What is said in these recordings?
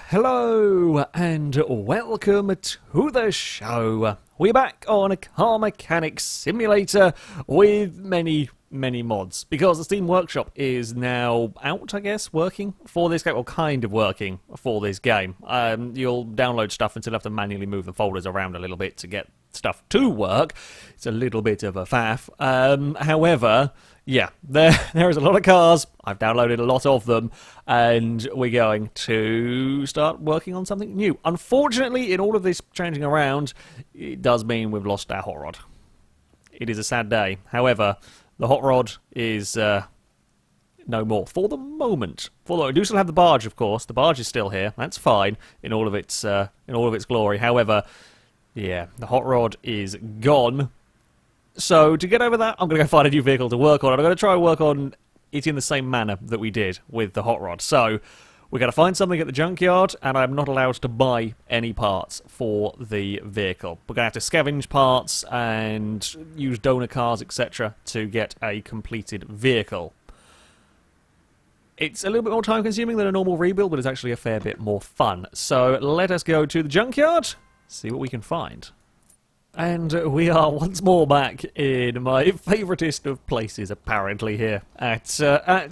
Hello and welcome to the show. We're back on a car mechanic simulator with many mods because the Steam Workshop is now out, I guess, working for this game, or kind of working for this game. You'll download stuff and still have to manually move the folders around a little bit to get stuff to work. It's a little bit of a faff. However, yeah, there is a lot of cars. I've downloaded a lot of them, and we're going to start working on something new. Unfortunately, in all of this changing around, it does mean we've lost our hot rod. It is a sad day. However, the hot rod is no more for the moment. We do still have the barge, of course. The barge is still here. That's fine in all of its glory. However, yeah, the hot rod is gone. So, to get over that, I'm going to go find a new vehicle to work on. I'm going to try and work on it in the same manner that we did with the hot rod. So, we're going to find something at the junkyard, and I'm not allowed to buy any parts for the vehicle. We're going to have to scavenge parts and use donor cars, etc. to get a completed vehicle. It's a little bit more time-consuming than a normal rebuild, but it's actually a fair bit more fun. So, let us go to the junkyard, see what we can find. And we are once more back in my favouriteest of places, apparently, here at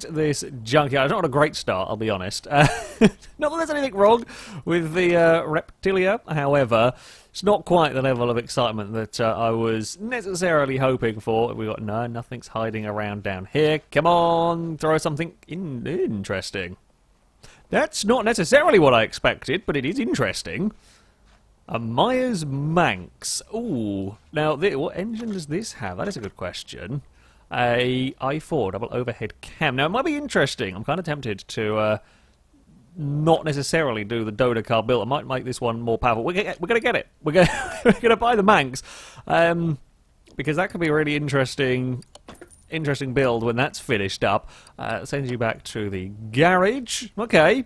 this junkyard. It's not a great start, I'll be honest. Not that there's anything wrong with the Reptilia, however, it's not quite the level of excitement that I was necessarily hoping for. We got nothing's hiding around down here. Come on, throw something interesting. That's not necessarily what I expected, but it is interesting. A Myers Manx. Ooh. Now, what engine does this have? That is a good question. A i4 double overhead cam. Now, it might be interesting. I'm kind of tempted to not necessarily do the donor car build. I might make this one more powerful. We're going to get it. We're going to buy the Manx. Because that could be a really interesting build when that's finished up. Sends you back to the garage. Okay.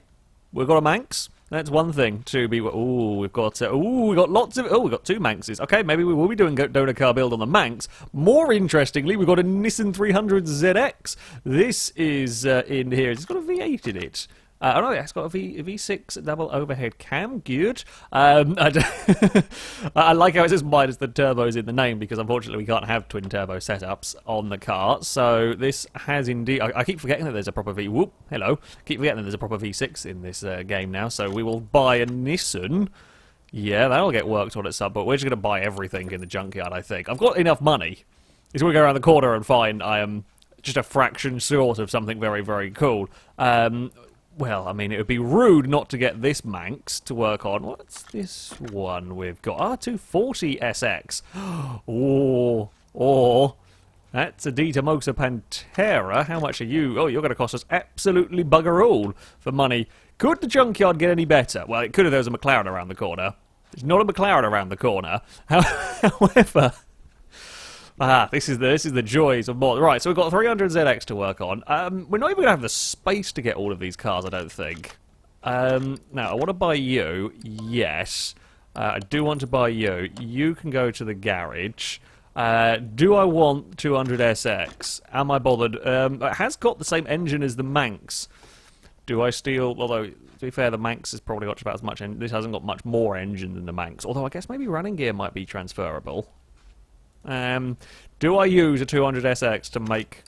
We've got a Manx. That's one thing to be. Ooh, we've got lots of. Oh, we've got two Manxes. Okay, maybe we will be doing donor car build on the Manx. More interestingly, we've got a Nissan 300 ZX. This is in here. It's got a V8 in it. Oh no, it's got a V6 double overhead cam. Good. I like how it says minus the turbos in the name because unfortunately we can't have twin turbo setups on the car. So this has indeed. I keep forgetting that there's a proper V. Whoop. Hello. Keep forgetting that there's a proper V6 in this game now. So we will buy a Nissan. Yeah, that'll get worked on at some point. We're just going to buy everything in the junkyard. I think I've got enough money. It's going to go around the corner and find I am just a fraction short of something very cool. Well, I mean, it would be rude not to get this Manx to work on. What's this one we've got? R240 SX. Oh, that's a Disassembly Pantera. How much are you? Oh, you're going to cost us absolutely bugger all for money. Could the junkyard get any better? Well, it could if there was a McLaren around the corner. There's not a McLaren around the corner. However... this is the joys of mod. Right, so we've got 300 ZX to work on. We're not even going to have the space to get all of these cars, I don't think. Now, I want to buy you. Yes. I do want to buy you. You can go to the garage. Do I want 200 SX? Am I bothered? It has got the same engine as the Manx. Do I steal... Although, to be fair, the Manx has probably got about as much... This hasn't got much more engine than the Manx. Although, I guess maybe running gear might be transferable. Do I use a 200 SX to make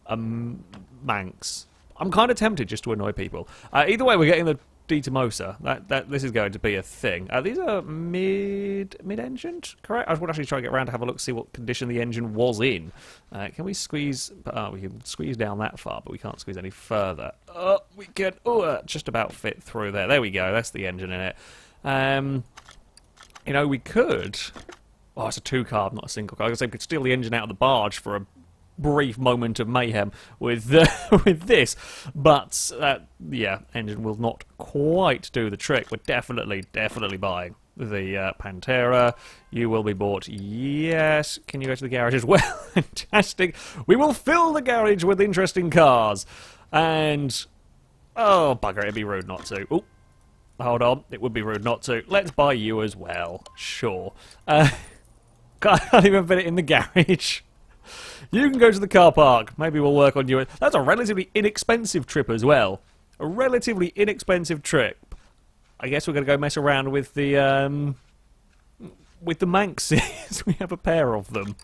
a Manx? I'm kind of tempted just to annoy people. Either way, we're getting the Disassembly. This is going to be a thing. These are mid-engined, correct? I would actually try to get around to have a look, see what condition the engine was in. Can we squeeze? We can squeeze down that far, but we can't squeeze any further. We can just about fit through there. There we go. That's the engine in it. You know, we could. Oh, it's a two-carb, not a single car. I was going to say we could steal the engine out of the barge for a brief moment of mayhem with with this, but yeah, engine will not quite do the trick. We're definitely buying the Pantera. You will be bought. Yes. Can you go to the garage as well? Fantastic. We will fill the garage with interesting cars, and oh bugger, it'd be rude not to. Oh, hold on, it would be rude not to. Let's buy you as well. Sure. Can't even fit it in the garage. You can go to the car park. Maybe we'll work on you. That's a relatively inexpensive trip as well. A relatively inexpensive trip. I guess we're going to go mess around with the Manxes. We have a pair of them.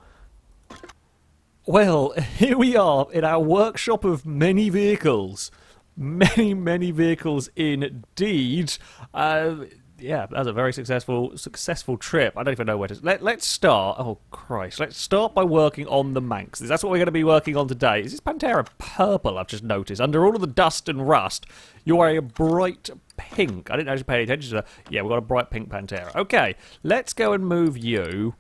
Well, here we are in our workshop of many vehicles. Many, many vehicles indeed. Yeah, that was a very successful trip. I don't even know where to... Let's start... Oh, Christ. Let's start by working on the Manxes. That's what we're going to be working on today. Is this Pantera purple, I've just noticed? Under all of the dust and rust, you are a bright pink. I didn't actually pay attention to that. Yeah, we've got a bright pink Pantera. Okay, let's go and move you.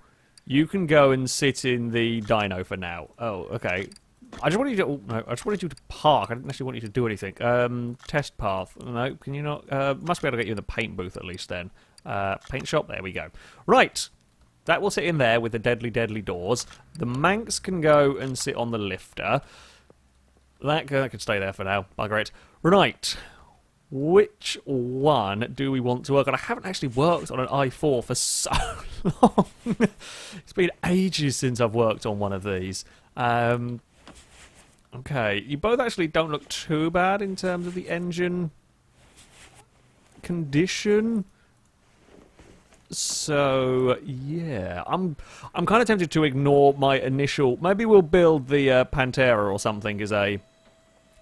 You can go and sit in the dyno for now. Oh, okay. I just wanted you to... Oh, no, I just wanted you to park. I didn't actually want you to do anything. Test path. No, can you not... must be able to get you in the paint booth at least then. Paint shop. There we go. Right. That will sit in there with the deadly, deadly doors. The Manx can go and sit on the lifter. That can stay there for now. Bugger it. Right. Which one do we want to work on? I haven't actually worked on an i4 for so long. It's been ages since I've worked on one of these. Okay, you both actually don't look too bad in terms of the engine condition. So, yeah, I'm kind of tempted to ignore my initial... Maybe we'll build the Pantera or something as a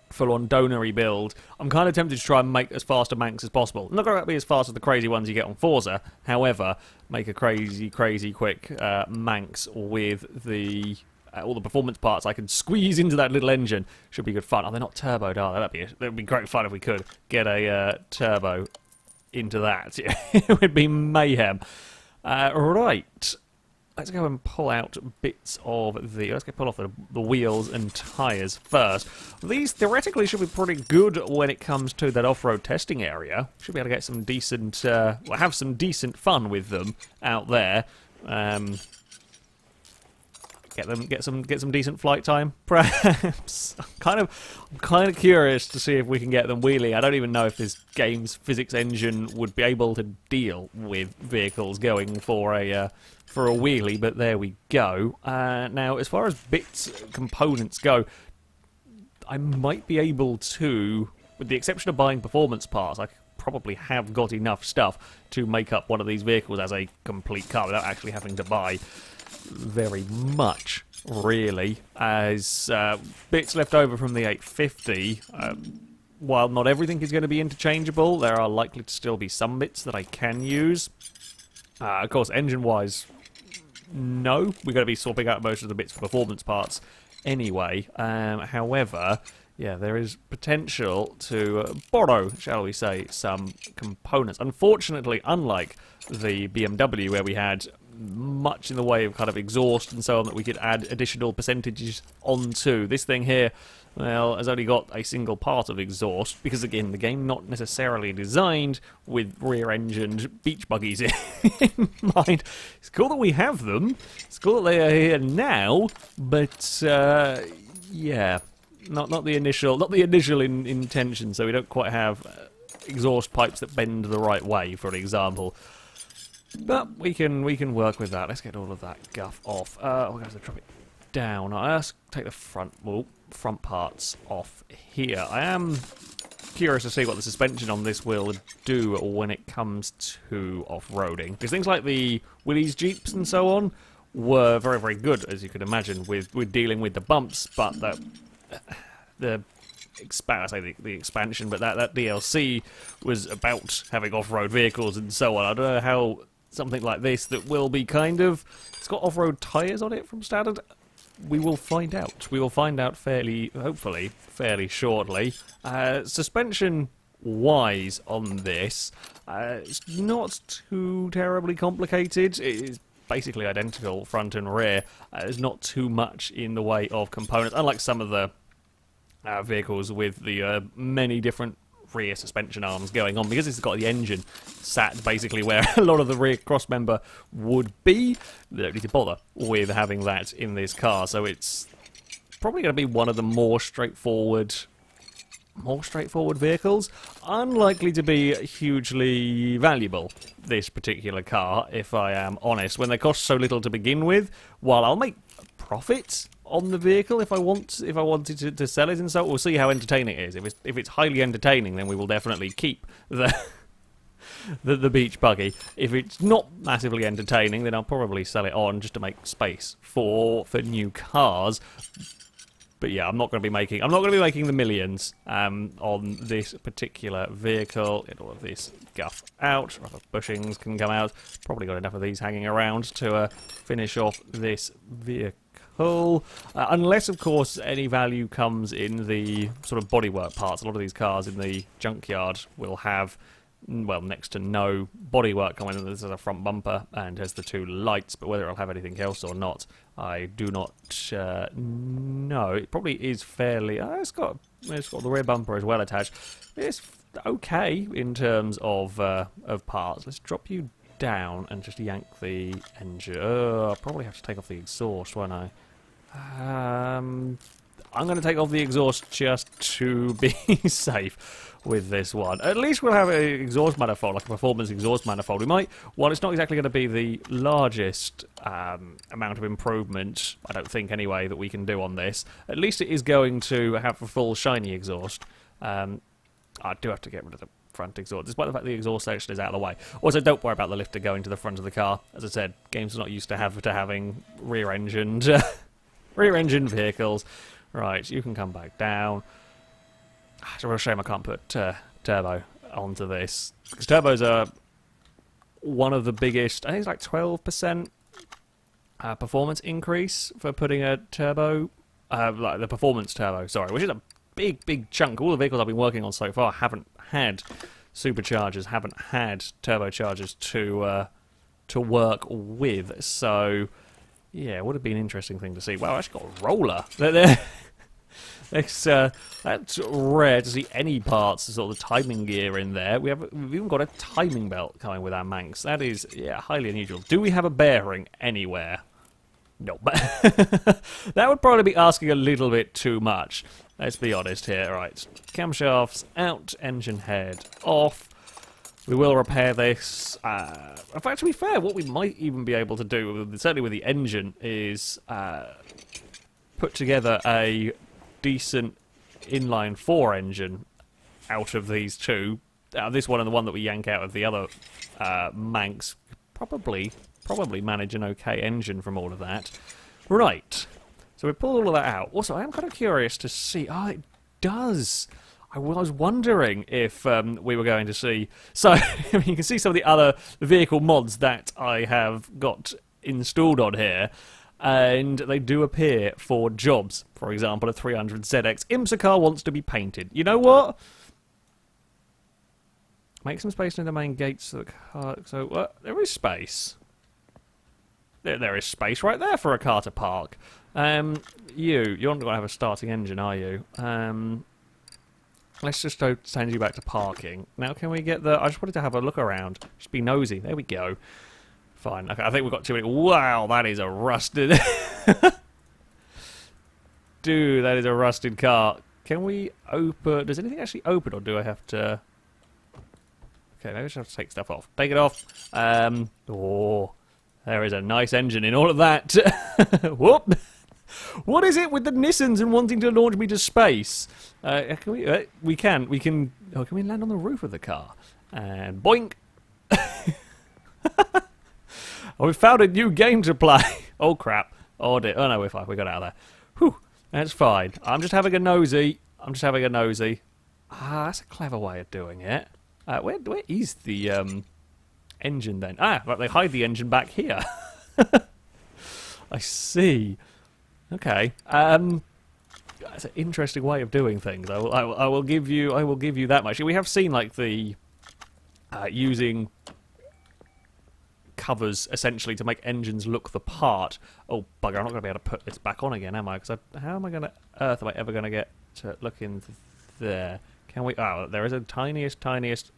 full-on donery build. I'm kind of tempted to try and make as fast a Manx as possible. I'm not going to be as fast as the crazy ones you get on Forza. However, make a crazy, crazy quick Manx with the... all the performance parts I can squeeze into that little engine. Should be good fun. Oh, they're not turboed, are they? That'd be great fun if we could get a turbo into that. It would be mayhem. Right. Let's go and pull out bits of the... Let's go pull off the wheels and tyres first. These theoretically should be pretty good when it comes to that off-road testing area. Should be able to get some decent... well, have some decent fun with them out there. Get some decent flight time, perhaps. I'm kind of curious to see if we can get them wheeling. I don't even know if this game's physics engine would be able to deal with vehicles going for a wheelie, but there we go. Now, as far as bits components go, I might be able to, with the exception of buying performance parts, I probably have got enough stuff to make up one of these vehicles as a complete car without actually having to buy very much, really, as bits left over from the 850. While not everything is going to be interchangeable, there are likely to still be some bits that I can use. Of course, engine-wise, no. We're going to be swapping out most of the bits for performance parts anyway. However, yeah, there is potential to borrow, shall we say, some components. Unfortunately, unlike the BMW, where we had much in the way of kind of exhaust and so on that we could add additional percentages onto, this thing here, well, has only got a single part of exhaust, because again, the game not necessarily designed with rear-engined beach buggies in mind. It's cool that we have them, it's cool that they are here now, but yeah, not the initial intention, so we don't quite have exhaust pipes that bend the right way, for example. But we can work with that. Let's get all of that guff off. We're going to have to drop it down. Let's take the front parts off here. I am curious to see what the suspension on this will do when it comes to off-roading, because things like the Willys Jeeps and so on were very, very good, as you can imagine, with dealing with the bumps, but the expansion, but that DLC was about having off-road vehicles and so on. I don't know how something like this that will be kind of... It's got off-road tyres on it from standard. We will find out. We will find out hopefully, fairly shortly. Suspension-wise on this, it's not too terribly complicated. It is basically identical front and rear. There's not too much in the way of components, unlike some of the vehicles with the many different rear suspension arms going on, because it's got the engine sat basically where a lot of the rear crossmember would be. They don't need to bother with having that in this car, so it's probably going to be one of the more straightforward vehicles. Unlikely to be hugely valuable, this particular car, if I am honest, when they cost so little to begin with. While I'll make profits on the vehicle if I wanted to sell it, and so we'll see how entertaining it is. If it's highly entertaining, then we will definitely keep the the beach buggy. If it's not massively entertaining, then I'll probably sell it on just to make space for new cars. But yeah, I'm not going to be making the millions on this particular vehicle. Get all of this guff out. Other bushings can come out. Probably got enough of these hanging around to finish off this vehicle. Unless, of course, any value comes in the sort of bodywork parts. A lot of these cars in the junkyard will have, well, next to no bodywork coming in. This is a front bumper and has the 2 lights, but whether it'll have anything else or not, I do not know. It probably is fairly... it's got the rear bumper as well attached. It's okay in terms of parts. Let's drop you down and just yank the engine. I'll probably have to take off the exhaust, won't I? I'm going to take off the exhaust just to be safe with this one. At least we'll have an exhaust manifold, like a performance exhaust manifold. We might, while it's not exactly going to be the largest amount of improvement, I don't think anyway, that we can do on this, at least it is going to have a full shiny exhaust. I do have to get rid of the front exhaust, despite the fact the exhaust section is out of the way. Also, don't worry about the lifter going to the front of the car. As I said, games are not used to having rear-engined vehicles. Right, you can come back down. It's a real shame I can't put turbo onto this, because turbos are one of the biggest. I think it's like 12% performance increase for putting a turbo, like the performance turbo, sorry, which is a big chunk. All the vehicles I've been working on so far haven't had superchargers, haven't had turbochargers to work with. So yeah, it would have been an interesting thing to see. Wow, I actually got a roller. That's rare to see any parts of sort of the timing gear in there. We've even got a timing belt coming with our Manx. That is, yeah, highly unusual. Do we have a bearing anywhere? Nope. That would probably be asking a little bit too much. Let's be honest here. Right, camshafts out, engine head off. We will repair this. In fact, to be fair, what we might even be able to do, certainly with the engine, is put together a decent inline 4 engine out of these two. This one and the one that we yank out of the other Manx. Probably manage an okay engine from all of that. Right. So we pulled all of that out. Also, I am kind of curious to see... Oh, it does. I was wondering if we were going to see... So, I mean, you can see some of the other vehicle mods that I have got installed on here. And they do appear for jobs. For example, a 300ZX IMSA car wants to be painted. You know what? Make some space near the main gates of the car. So, there is space. There is space right there for a car to park. You're not going to have a starting engine, are you? Let's just send you back to parking. Now, can we get the... I just wanted to have a look around. Just be nosy. There we go. Fine. Okay, I think we've got too many... Wow, that is a rusted... Dude, that is a rusted car. Can we open... Does anything actually open, or do I have to... Okay, maybe I just have to take stuff off. Take it off. Oh, there is a nice engine in all of that. Whoop! What is it with the Nissans and wanting to launch me to space? Can we? We can. Oh, can we land on the roof of the car? And boink! Oh, we found a new game to play. Oh crap! Oh dear! Oh no, we're fine. We got out of there. Whew! That's fine. I'm just having a nosy. Ah, that's a clever way of doing it. Where is the engine then? Ah, right, they hide the engine back here. I see. Okay. That's an interesting way of doing things. I will give you that much. We have seen like the using covers essentially to make engines look the part. Oh bugger! I'm not going to be able to put this back on again, am I? Because how am I going to earth am I ever going to get to look in there? Can we? Oh, there is a tiniest.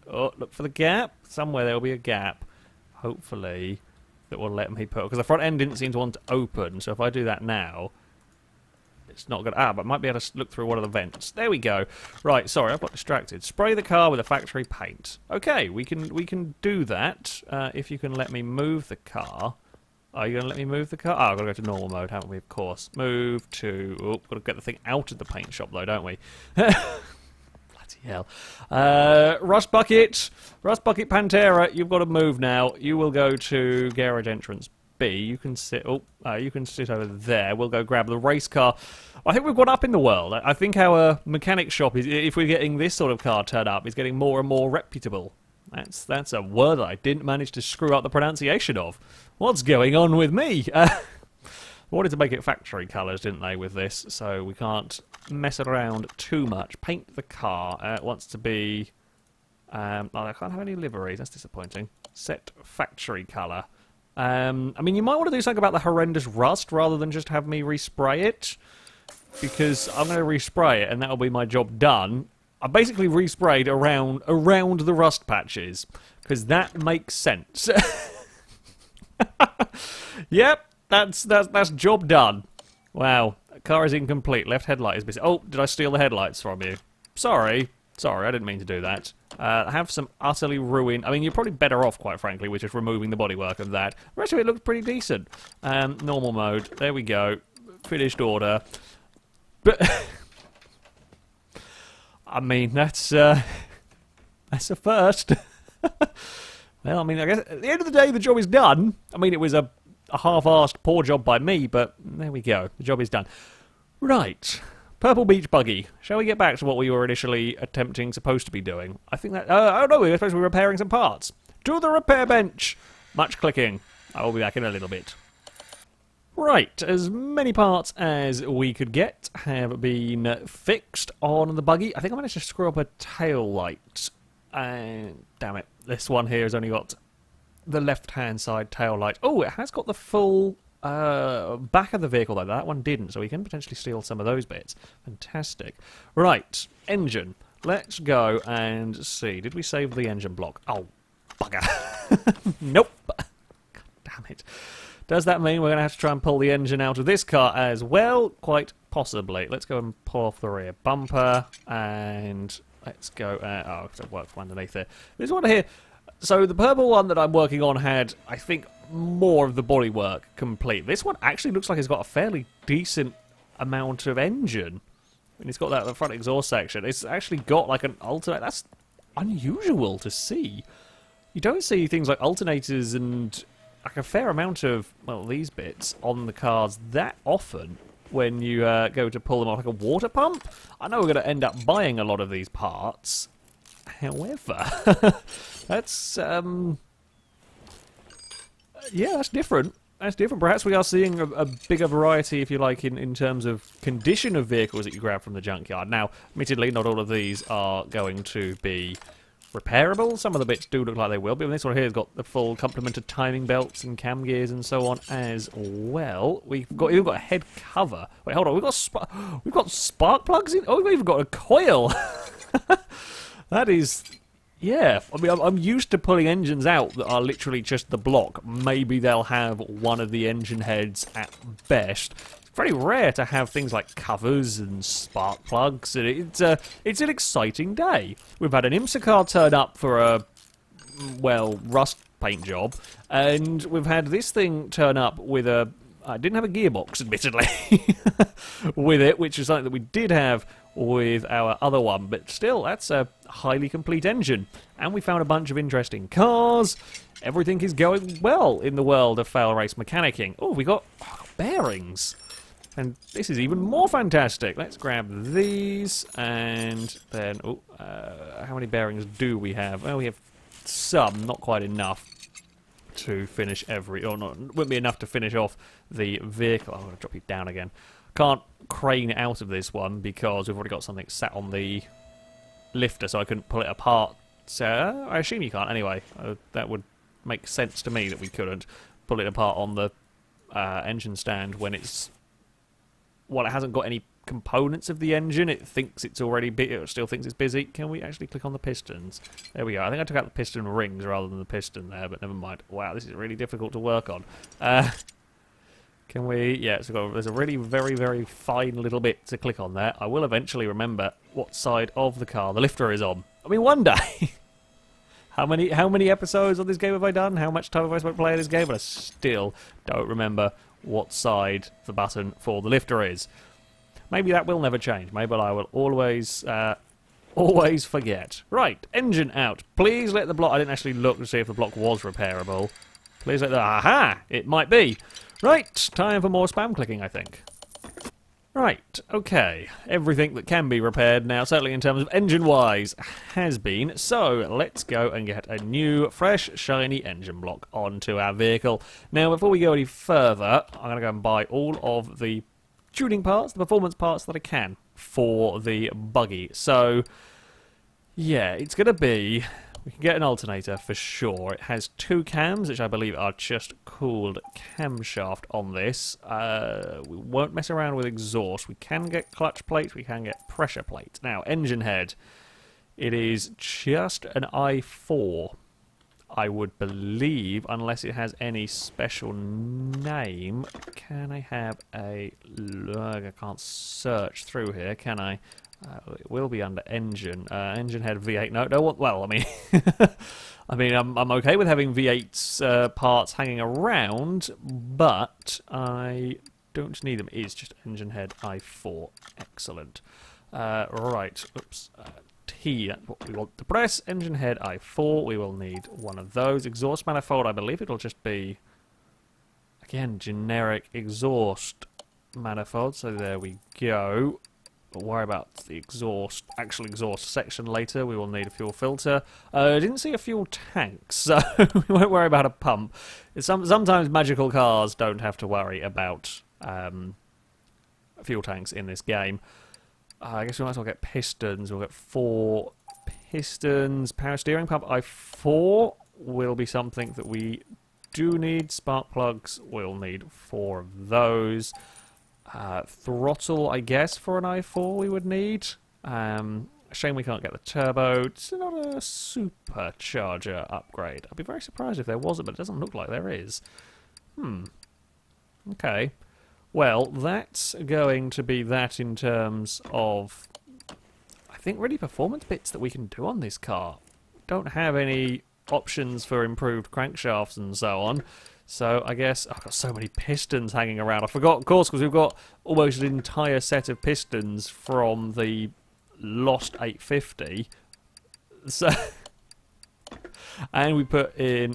Oh, look for the gap. Somewhere there will be a gap. Hopefully, that will let me put. Because the front end didn't seem to want to open. So if I do that now, it's not going to. Ah, but I might be able to look through one of the vents. There we go. Right. Sorry, I've got distracted. Spray the car with a factory paint. Okay, we can do that. If you can let me move the car. Are you going to let me move the car? Oh, I've got to go to normal mode, haven't we? Of course. Move to. Oh, got to get the thing out of the paint shop though, don't we? Bloody hell. Rust Bucket Pantera, you've got to move now. You will go to garage entrance B. You can sit. You can sit over there. We'll go grab the race car. I think we've gone up in the world. I think our mechanic shop is, if we're getting this sort of car turned up, is getting more and more reputable. That's a word I didn't manage to screw up the pronunciation of. What's going on with me? Wanted to make it factory colours, didn't they, with this? So we can't mess around too much. Paint the car. It wants to be... I can't have any liveries. That's disappointing. Set factory colour. I mean, you might want to do something about the horrendous rust rather than just have me respray it. Because I'm going to respray it and that'll be my job done. I basically resprayed around the rust patches. Because that makes sense. Yep. That's job done. Wow, car is incomplete. Left headlight is busy. Oh, did I steal the headlights from you? Sorry, I didn't mean to do that. Have some utterly ruined... I mean, you're probably better off, quite frankly, with just removing the bodywork of that. The rest of it looks pretty decent. Normal mode. There we go. Finished order. But I mean, that's a first. Well, I mean, I guess at the end of the day, the job is done. I mean, it was a half-arsed poor job by me, but there we go. The job is done. Right. Purple Beach Buggy. Shall we get back to what we were initially supposed to be doing? I think that... oh, no, we were supposed to be repairing some parts. To the repair bench. Much clicking. I will be back in a little bit. Right. As many parts as we could get have been fixed on the buggy. I think I managed to screw up a tail light. Damn it. This one here has only got... the left-hand side tail light. Oh, it has got the full back of the vehicle, though. That one didn't, so we can potentially steal some of those bits. Fantastic. Right, engine. Let's go and see. Did we save the engine block? Oh, bugger. Nope. God damn it. Does that mean we're going to have to try and pull the engine out of this car as well? Quite possibly. Let's go and pull off the rear bumper, and let's go... oh, it worked from underneath there. This one here... So the purple one that I'm working on had, I think, more of the bodywork complete. This one actually looks like it's got a fairly decent amount of engine. And it's got that front exhaust section. It's actually got like an alternator. That's unusual to see. You don't see things like alternators and like a fair amount of, well, these bits on the cars that often when you go to pull them off, like a water pump. I know we're going to end up buying a lot of these parts. However, that's, yeah, that's different. That's different. Perhaps we are seeing a bigger variety, if you like, in terms of condition of vehicles that you grab from the junkyard. Now, admittedly, not all of these are going to be repairable. Some of the bits do look like they will be. And this one here has got the full complement of timing belts and cam gears and so on as well. We've got a head cover. Wait, hold on. We've got spark plugs in. Oh, we've even got a coil. That is, yeah. I mean, I'm used to pulling engines out that are literally just the block. Maybe they'll have one of the engine heads at best. It's very rare to have things like covers and spark plugs. It's an exciting day. We've had an IMSA car turn up for a, well, rust paint job, and we've had this thing turn up with a... I didn't have a gearbox, admittedly, with it, which is something that we did have with our other one, but still, that's a highly complete engine. And we found a bunch of interesting cars. Everything is going well in the world of FailRace mechanicking. Oh, we got bearings. And this is even more fantastic. Let's grab these, and then, how many bearings do we have? Well, we have some, not quite enough to finish wouldn't be enough to finish off the vehicle. I'm going to drop you down again. Can't crane it out of this one because we've already got something sat on the lifter, so I couldn't pull it apart. So I assume you can't anyway. That would make sense to me that we couldn't pull it apart on the engine stand when it's... Well, it hasn't got any components of the engine. It thinks it's already it still thinks it's busy. Can we actually click on the pistons? There we go. I think I took out the piston rings rather than the piston there, but never mind. Wow, this is really difficult to work on. Can we... Yeah, so there's a really very, very fine little bit to click on there. I will eventually remember what side of the car the lifter is on. I mean, one day. How many episodes of this game have I done? How much time have I spent playing this game? But I still don't remember what side the button for the lifter is. Maybe that will never change. Maybe I will always Always forget. Right, engine out. Please let the block... I didn't actually look to see if the block was repairable. Please let the... Aha! It might be. Right, time for more spam clicking, I think. Right, okay. Everything that can be repaired now, certainly in terms of engine-wise, has been. So, let's go and get a new, fresh, shiny engine block onto our vehicle. Now, before we go any further, I'm going to go and buy all of the tuning parts, the performance parts that I can for the buggy. So, yeah, it's going to be... We can get an alternator for sure. It has 2 cams, which I believe are just called camshaft on this. We won't mess around with exhaust. We can get clutch plates, we can get pressure plates. Now, engine head. It is just an i4, I would believe, unless it has any special name. Can I have a look? I can't search through here, can I? It will be under engine. Engine head V8. No. Well, I mean, I'm okay with having V8's parts hanging around, but I don't need them. It is just engine head i4. Excellent. Right. Oops. T. That's what we want to press. Engine head i4. We will need one of those. Exhaust manifold. I believe it'll just be again generic exhaust manifold. So there we go. But worry about the actual exhaust section later. We will need a fuel filter. I didn't see a fuel tank, so we won't worry about a pump. Sometimes magical cars don't have to worry about fuel tanks in this game. I guess we might as well get pistons. We'll get 4 pistons. Power steering pump i4 will be something that we do need. Spark plugs, we'll need 4 of those. Throttle, I guess, for an i4 we would need. Shame we can't get the turbo. It's not a supercharger upgrade. I'd be very surprised if there wasn't, but it doesn't look like there is. Okay. Well, that's going to be that in terms of, I think, really performance bits that we can do on this car. Don't have any options for improved crankshafts and so on. So I guess I've got so many pistons hanging around. I forgot, of course, because we've got almost an entire set of pistons from the lost 850. So, and we put in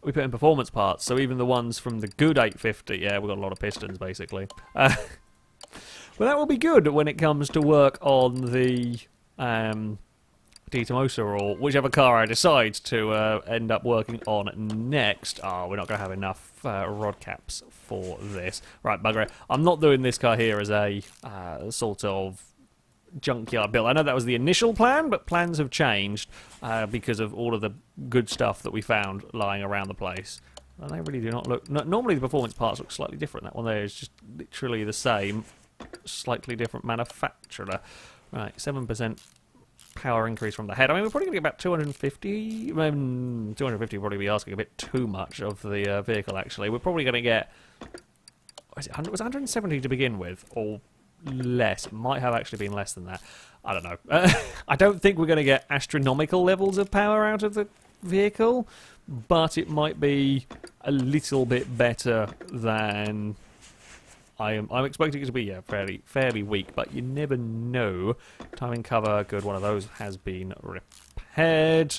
performance parts. So even the ones from the good 850, yeah, we've got a lot of pistons basically. Well, that will be good when it comes to work on the Titamosa or whichever car I decide to end up working on next. Oh, we're not going to have enough rod caps for this. Right, bugger it. I'm not doing this car here as a sort of junkyard build. I know that was the initial plan, but plans have changed because of all of the good stuff that we found lying around the place. And they really do not look... normally the performance parts look slightly different. That one there is just literally the same, slightly different manufacturer. Right, 7% power increase from the head. I mean, we're probably going to get about 250. 250 would probably be asking a bit too much of the vehicle, actually. We're probably going to get... Was it 170 to begin with, or less? It might have actually been less than that. I don't know. I don't think we're going to get astronomical levels of power out of the vehicle, but it might be a little bit better than... I'm expecting it to be, yeah, fairly weak, but you never know. Timing cover, good, one of those has been repaired.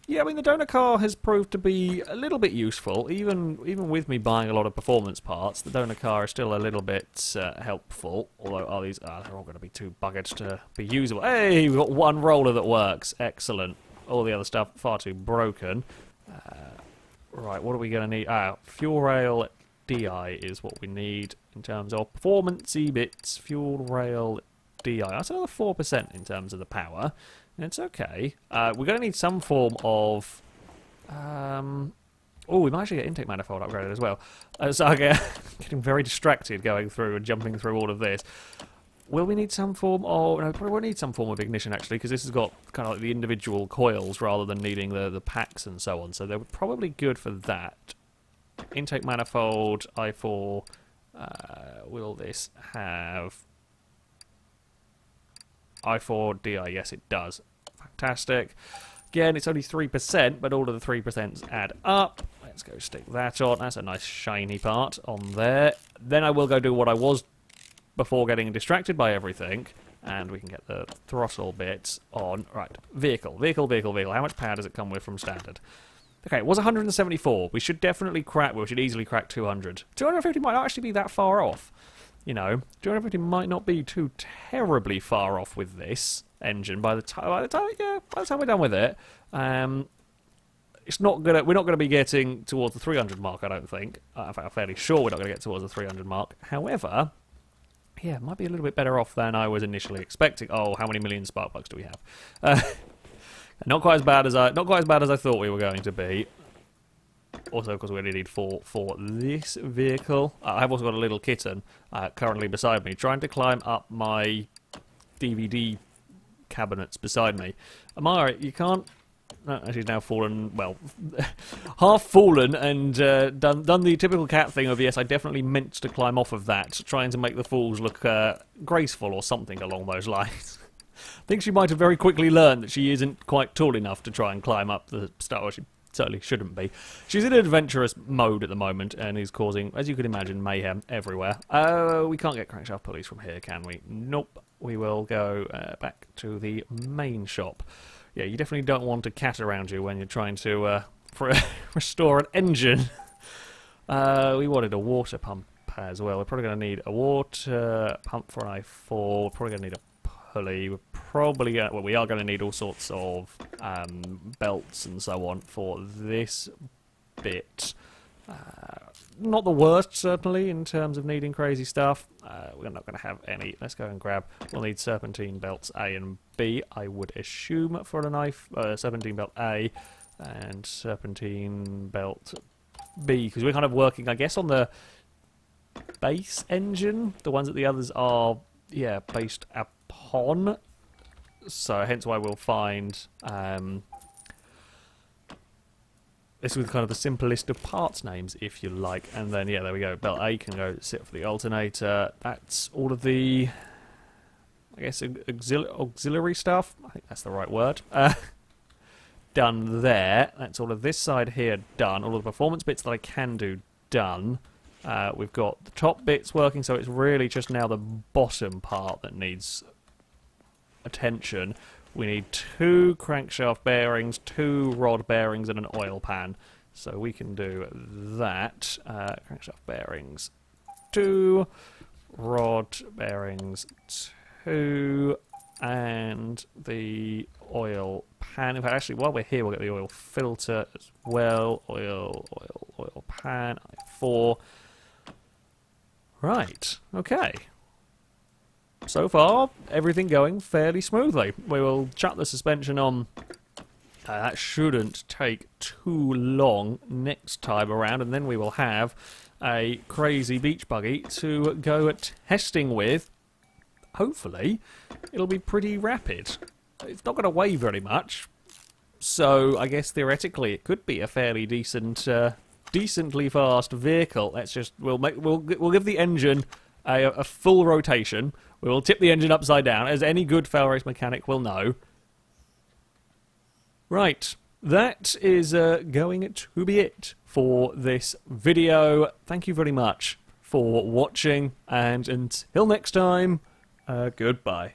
Yeah, I mean, the donor car has proved to be a little bit useful. Even with me buying a lot of performance parts, the donor car is still a little bit helpful. Although, they're all going to be too buggered to be usable. Hey, we've got one roller that works. Excellent. All the other stuff, far too broken. Right, what are we going to need? Fuel rail DI is what we need in terms of performance-y bits. Fuel rail DI. That's another 4% in terms of the power. And it's okay. We're going to need some form of... we might actually get intake manifold upgraded as well. So I'm getting very distracted going through and jumping through all of this. Will we need some form of... No, we probably won't need some form of ignition, actually, because this has got kind of like the individual coils rather than needing the packs and so on. So they're probably good for that. Intake manifold, i4. Will this have i4 DI? Yes, it does. Fantastic. Again, it's only 3%, but all of the 3% add up. Let's go stick that on. That's a nice shiny part on there. Then I will go do what I was before getting distracted by everything. And we can get the throttle bit on. Right, vehicle. How much power does it come with from standard? Okay, it was 174. We should definitely crack, we should easily crack 200. 250 might not actually be that far off. You know, 250 might not be too terribly far off with this engine by the time we're done with it. It's not gonna. We're not going to be getting towards the 300 mark, I don't think. In fact, I'm fairly sure we're not going to get towards the 300 mark. However, yeah, it might be a little bit better off than I was initially expecting. Oh, how many million spark plugs do we have? Not quite as bad as I thought we were going to be. Also, because we only need 4 for this vehicle. I've also got a little kitten currently beside me, trying to climb up my DVD cabinets beside me. Amara, you can't. No, she's now fallen. Well, half fallen and done the typical cat thing of yes, I definitely meant to climb off of that, trying to make the falls look graceful or something along those lines. I think she might have very quickly learned that she isn't quite tall enough to try and climb up the start. Well, she certainly shouldn't be. She's in adventurous mode at the moment and is causing, as you can imagine, mayhem everywhere. We can't get crankshaft pulleys from here, can we? Nope. We will go back to the main shop. Yeah, you definitely don't want a cat around you when you're trying to restore an engine. We wanted a water pump as well. We're probably going to need a water pump for an i4. We're probably going to need a pulley. We're probably going to, well, we are going to need all sorts of belts and so on for this bit. Not the worst, certainly, in terms of needing crazy stuff. We're not going to have any. Let's go and grab. We'll need serpentine belts A and B, I would assume, for a knife. Serpentine belt A and serpentine belt B, because we're kind of working, I guess, on the base engine. The ones that the others are, yeah, based upon. So, hence why we'll find this was kind of the simplest of parts names, if you like. And then, yeah, there we go. Belt A can go sit for the alternator. That's all of the, I guess, auxiliary stuff. I think that's the right word. Done there. That's all of this side here done. All of the performance bits that I can do done. We've got the top bits working, so it's really just now the bottom part that needs attention. We need 2 crankshaft bearings, 2 rod bearings, and an oil pan. So we can do that. Crankshaft bearings, 2. Rod bearings, 2. And the oil pan. In fact, actually, while we're here, we'll get the oil filter as well. Oil pan, 4. Right, okay. So far, everything going fairly smoothly. We will chuck the suspension on. That shouldn't take too long next time around, and then we will have a crazy beach buggy to go testing with. Hopefully, it'll be pretty rapid. It's not going to weigh very much, so I guess theoretically it could be a fairly decent, decently fast vehicle. Let's just we'll give the engine a full rotation. We will tip the engine upside down, as any good FailRace mechanic will know. Right, that is going to be it for this video. Thank you very much for watching, and until next time, goodbye.